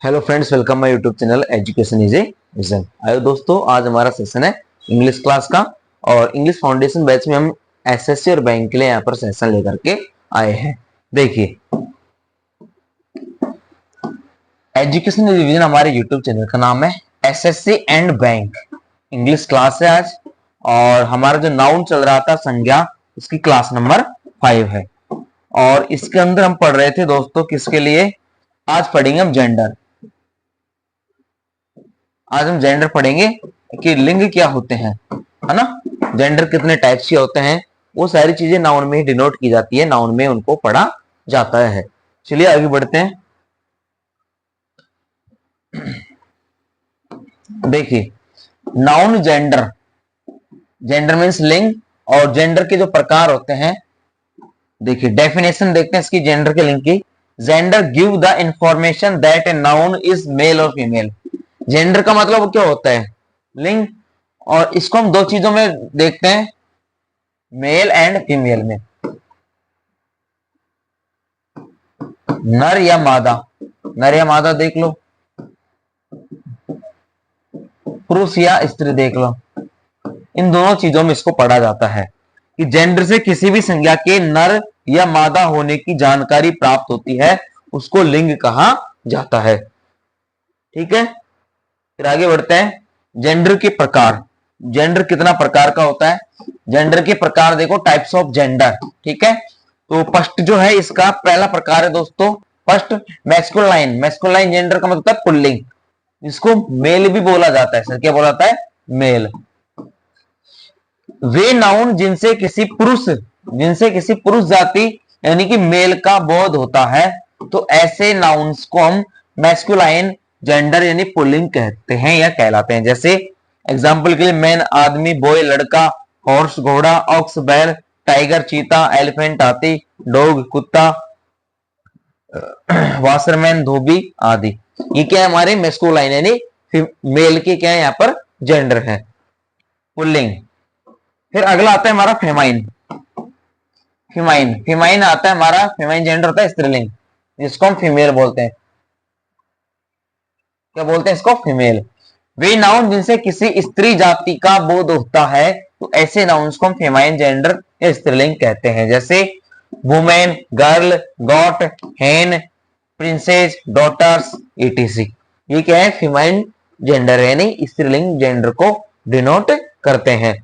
Hello friends, welcome my YouTube channel education is a vision. आयो दोस्तों, आज हमारा सेशन है इंग्लिश क्लास का। और इंग्लिश फाउंडेशन बैच में हम एसएससी और बैंक के लिए यहाँ पर सेशन लेकर के आए हैं। देखिए, एजुकेशन इज ए विजन हमारे यूट्यूब चैनल का नाम है। SSC and bank English class है आज। और हमारा जो नाउन चल रहा था संज्ञा, उसकी क्लास नंबर 5 है। और इसके अंदर हम पढ़ रहे थे दोस्तों किसके लिए, आज पढ़ेंगे हम जेंडर। आज हम जेंडर पढ़ेंगे कि लिंग क्या होते हैं, है ना। जेंडर कितने टाइप्स के होते हैं, वो सारी चीजें नाउन में ही डिनोट की जाती है, नाउन में उनको पढ़ा जाता है। चलिए आगे बढ़ते हैं। देखिए, नाउन जेंडर, जेंडर मीन्स लिंग, और जेंडर के जो प्रकार होते हैं, देखिए डेफिनेशन देखते हैं इसकी जेंडर के लिंग की। Gender give the information that a noun is male और फीमेल। जेंडर का मतलब क्या होता है, लिंग। और इसको हम दो चीजों में देखते हैं, मेल एंड फीमेल में, नर या मादा। नर या मादा देख लो, पुरुष या स्त्री देख लो। इन दोनों चीजों में इसको पढ़ा जाता है कि जेंडर से किसी भी संज्ञा के नर या मादा होने की जानकारी प्राप्त होती है, उसको लिंग कहा जाता है। ठीक है, फिर आगे बढ़ते हैं। जेंडर के प्रकार, जेंडर कितना प्रकार का होता है। जेंडर के प्रकार देखो, टाइप्स ऑफ जेंडर। ठीक है, तो फर्स्ट जो है इसका पहला प्रकार है दोस्तों, फर्स्ट मैस्कुलाइन। मैस्कुलाइन जेंडर का मतलब पुल्लिंग, इसको मेल भी बोला जाता है। सर क्या बोला जाता है, मेल। वे नाउन जिनसे किसी पुरुष जाति यानी कि मेल का बोध होता है, तो ऐसे नाउन्स को हम मैस्कुलाइन जेंडर यानी पुल्लिंग कहते हैं या कहलाते हैं। जैसे एग्जाम्पल के लिए मैन आदमी, बॉय लड़का, हॉर्स घोड़ा, ऑक्स बैल, टाइगर चीता, एलिफेंट हाथी, डॉग कुत्ता, वाशरमैन धोबी आदि। ये क्या है, हमारे मैस्कुलाइन यानी मेल के क्या है यहाँ पर जेंडर है, पुल्लिंग। फिर अगला आता है हमारा फेमाइन। फेमाइन आता है हमारा, फेमाइन जेंडर होता है स्त्रीलिंग, जिसको हम फीमेल बोलते हैं। क्या बोलते हैं इसको, फीमेल। वे नाउन जिनसे किसी स्त्री जाति का बोध होता है, तो ऐसे नाउन्स को हम फेमाइन जेंडर या स्त्रीलिंग कहते हैं। जैसे वुमेन, गर्ल, गॉट, हेन, प्रिंसेस, डॉटर्स, ईटीसी। ये क्या है, फेमाइन जेंडर यानी स्त्रीलिंग जेंडर को डिनोट करते हैं।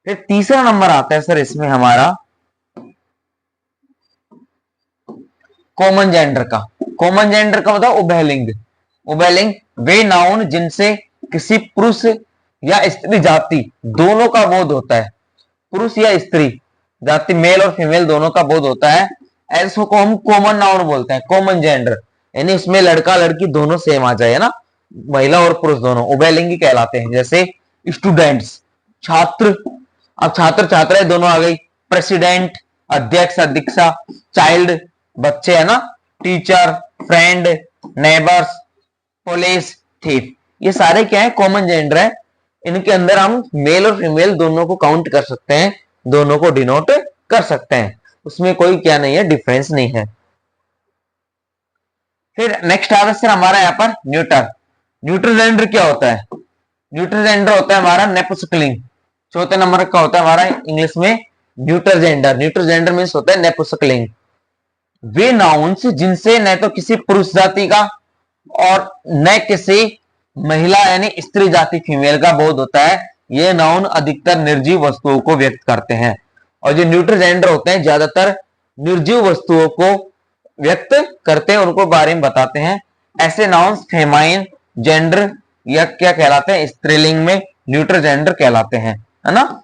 फिर तीसरा नंबर आता है सर इसमें हमारा कॉमन जेंडर का। कॉमन जेंडर का मतलब उभयलिंग। उभयलिंग वे नाउन जिनसे किसी पुरुष या स्त्री जाति दोनों का बोध होता है, पुरुष या स्त्री जाति, मेल और फीमेल दोनों का बोध होता है, ऐसो को हम कॉमन नाउन बोलते हैं, कॉमन जेंडर। यानी उसमें लड़का लड़की दोनों सेम आ जाए, है ना, महिला और पुरुष दोनों उभयलिंगी कहलाते हैं। जैसे स्टूडेंट्स, छात्र, अब छात्र छात्राएं दोनों आ गई। प्रेसिडेंट, अध्यक्ष अध्यक्षा, चाइल्ड बच्चे, है ना, teacher, friend, neighbours, police, thief. ये सारे क्या है, कॉमन जेंडर है। इनके अंदर हम मेल और फीमेल दोनों को काउंट कर सकते हैं, दोनों को डिनोट कर सकते हैं, उसमें कोई क्या नहीं है, डिफरेंस नहीं है। फिर नेक्स्ट आता है सर हमारा यहाँ पर न्यूटर। न्यूटर जेंडर क्या होता है, न्यूटर जेंडर होता है हमारा नेपुसकलिंग। चौथे नंबर का होता है हमारा इंग्लिश में neuter gender. Neuter gender means होता है नेपुसकलिंग। वे नाउन्स जिनसे न तो किसी पुरुष जाति का और न किसी महिला यानी स्त्री जाति फीमेल का बोध होता है, ये नाउन अधिकतर निर्जीव वस्तुओं को व्यक्त करते हैं। और जो न्यूट्रल जेंडर होते हैं ज्यादातर निर्जीव वस्तुओं को व्यक्त करते हैं, उनको बारे में बताते हैं। ऐसे नाउन्स फेमाइन जेंडर या क्या कहलाते हैं, स्त्रीलिंग में न्यूट्रल जेंडर कहलाते हैं, है ना।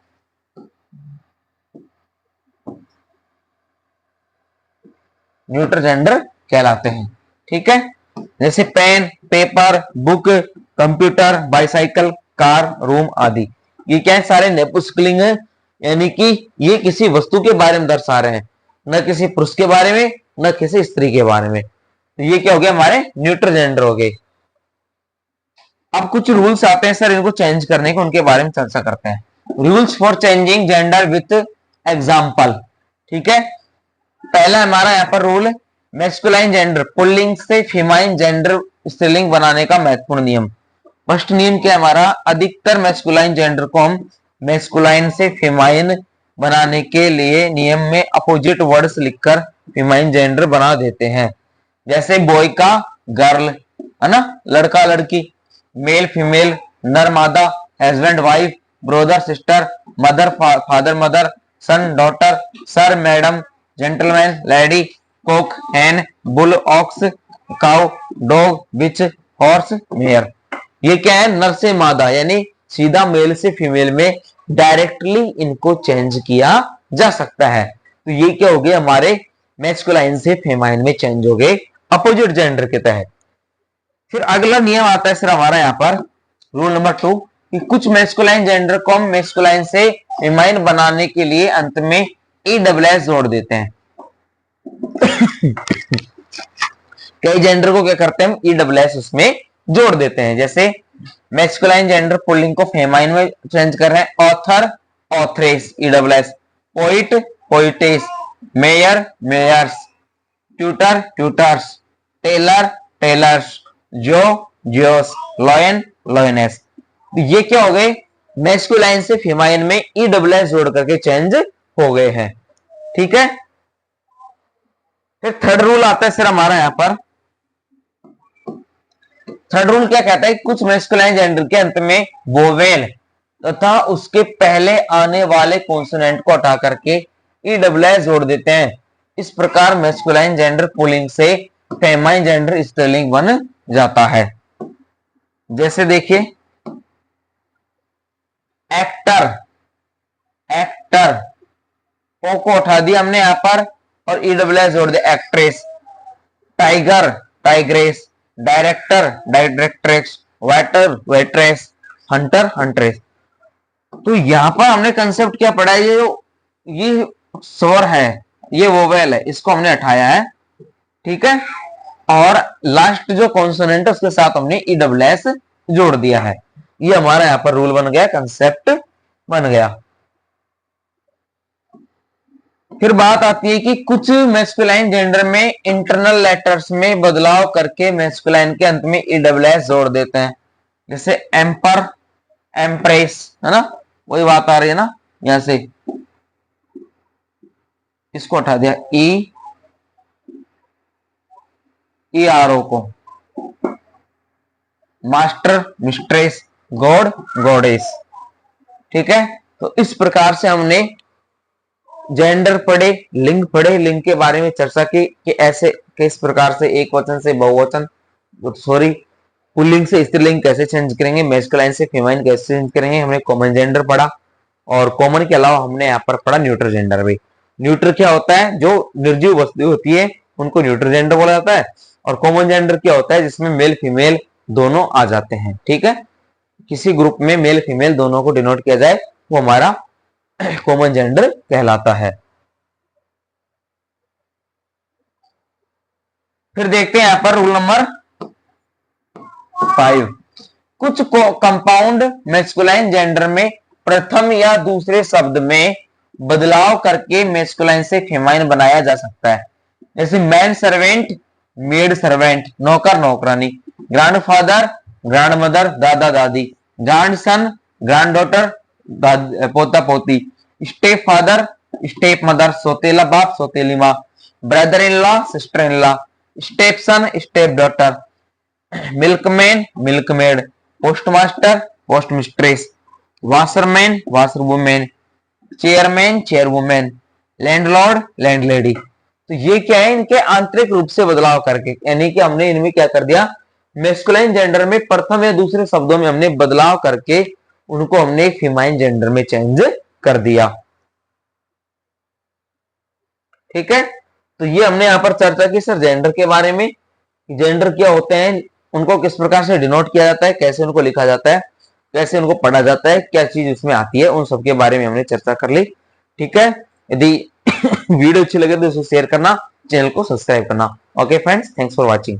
न्यूट्रल जेंडर कहलाते हैं। ठीक है, जैसे pen, paper, book, computer, bicycle, car, room आदि। ये क्या है, सारे नेपुस्कुलिंग है, यानी कि ये किसी वस्तु के बारे में दर्शा रहे हैं, न किसी पुरुष के बारे में न किसी स्त्री के बारे में। तो ये क्या हो गया, हमारे न्यूट्रल जेंडर हो गए। अब कुछ रूल्स आते हैं सर इनको चेंज करने के, उनके बारे में चर्चा करते हैं। Rules for changing gender with example. ठीक है, पहला हमारा यहाँ पर रूल, मैस्कुलाइन जेंडर पुल्लिंग से फीमाइन जेंडर स्त्रीलिंग बनाने का महत्वपूर्ण नियम। फर्स्ट नियम क्या है हमारा, अधिकतर मैस्कुलाइन जेंडर को हम मैस्कुलाइन से फीमाइन बनाने के लिए नियम में अपोजिट वर्ड्स लिखकर फीमाइन जेंडर बना देते हैं। जैसे बॉय का गर्ल है ना, लड़का लड़की, मेल फीमेल, नर मादा, husband wife, brother sister, mother father mother, son daughter, sir madam, gentleman lady, cock hen, bull ox, cow dog, bitch horse mare. ये क्या है, नर से मादा यानी सीधा मेल से फीमेल में डायरेक्टली इनको चेंज किया जा सकता है। तो ये क्या हो गया, हमारे मैस्कुलाइन से फेमाइन में चेंज हो गए अपोजिट जेंडर के तहत। फिर अगला नियम आता है सर हमारा यहाँ पर रूल नंबर 2 कि कुछ मैस्कुलाइन जेंडर को हम मैस्कुलाइन से फेमाइन बनाने के लिए अंत में ESS जोड़ देते हैं। कई जेंडर को क्या करते हैं, हम ESS उसमें जोड़ देते हैं। जैसे मैस्कुलाइन जेंडर पुल्लिंग को फेमाइन में चेंज कर रहे हैं, author authoress ESS, poet poetess, mayor mayors, tutor tutors, tailor tailors, जो जियोस, लॉयन लॉयनेस। ये क्या हो गए, मैस्कुलाइन से फीमाइन में ESS जोड़ करके चेंज हो गए हैं। ठीक है। फिर थर्ड रूल आता है सर हमारा यहां पर। थर्ड रूल क्या कहता है, कुछ मैस्कुलाइन जेंडर के अंत में वोवेल तथा उसके पहले आने वाले कॉन्सोनेंट को हटा करके ESS जोड़ देते हैं। इस प्रकार मैस्कुलाइन जेंडर पुलिंग से फेमाइन जेंडर स्त्रीलिंग बन जाता है। जैसे देखिए एक्टर एक्टर, ओ को उठा दिया हमने यहां पर और ESS जोड़ दिया, actress. Tiger tigress, director directress, waiter waitress, Hunter huntress. तो यहां पर हमने कंसेप्ट क्या पढ़ा है, ये स्वर है, ये वोवेल है, इसको हमने हटाया है। ठीक है। और लास्ट जो कॉन्सोनेंट है उसके साथ हमने ESS जोड़ दिया है। ये हमारा यहां पर रूल बन गया, कंसेप्ट बन गया। फिर बात आती है कि कुछ मैस्कुलाइन जेंडर में इंटरनल लेटर्स में बदलाव करके मैस्कुलाइन के अंत में ESS जोड़ देते हैं। जैसे एम्पर एम्प्रेस, है ना, वही बात आ रही है ना, यहां से इसको हटा दिया, ERO को। Master mistress, God goddess. ठीक है। तो इस प्रकार से हमने जेंडर पढ़े, लिंग पढ़े, लिंग के बारे में चर्चा की कि ऐसे किस प्रकार से एक वचन से बहुवचन, सॉरी पुल्लिंग से स्त्रीलिंग कैसे चेंज करेंगे, मैस्कुलाइन से फेमाइन कैसे चेंज करेंगे। हमने कॉमन जेंडर पढ़ा और कॉमन के अलावा हमने यहाँ पर पढ़ा न्यूट्रल जेंडर भी। न्यूट्रल क्या होता है, जो निर्जीव वस्तु होती है उनको न्यूट्रल जेंडर बोला जाता है। और कॉमन जेंडर क्या होता है, जिसमें मेल फीमेल दोनों आ जाते हैं। ठीक है। किसी ग्रुप में मेल फीमेल दोनों को डिनोट किया जाए वो हमारा कॉमन जेंडर कहलाता है। फिर देखते हैं यहां पर रूल नंबर 5। कुछ कंपाउंड मैस्कुलाइन जेंडर में प्रथम या दूसरे शब्द में बदलाव करके मैस्कुलाइन से फेमाइन बनाया जा सकता है। जैसे मैन सर्वेंट, मेड सर्वेंट, नौकर नौकरानी, ग्रैंडफादर, ग्रैंडमदर, दादा दादी, ग्रैंडसन, ग्रैंडडॉटर, पोता पोती, स्टेप फादर, स्टेप मदर, सौतेला बाप, सौतेली माँ, brother in law, sister in law, step son, step daughter, milkman, milkmaid, postmaster, post mistress, washerman, washer women, chairman, chairwomen, landlord, landlady. तो ये क्या है, इनके आंतरिक रूप से बदलाव करके, यानी कि हमने इनमें क्या कर दिया, मैस्कुलाइन जेंडर में प्रथम या दूसरे शब्दों में हमने बदलाव करके उनको हमने फीमाइन जेंडर में चेंज कर दिया। ठीक है। तो ये हमने यहां पर चर्चा की सर जेंडर के बारे में, जेंडर क्या होते हैं, उनको किस प्रकार से डिनोट किया जाता है, कैसे उनको लिखा जाता है, कैसे उनको पढ़ा जाता है, क्या चीज उसमें आती है, उन सब के बारे में हमने चर्चा कर ली। ठीक है। यदि वीडियो अच्छी लगे तो इसे शेयर करना, चैनल को सब्सक्राइब करना। Okay friends, thanks for watching.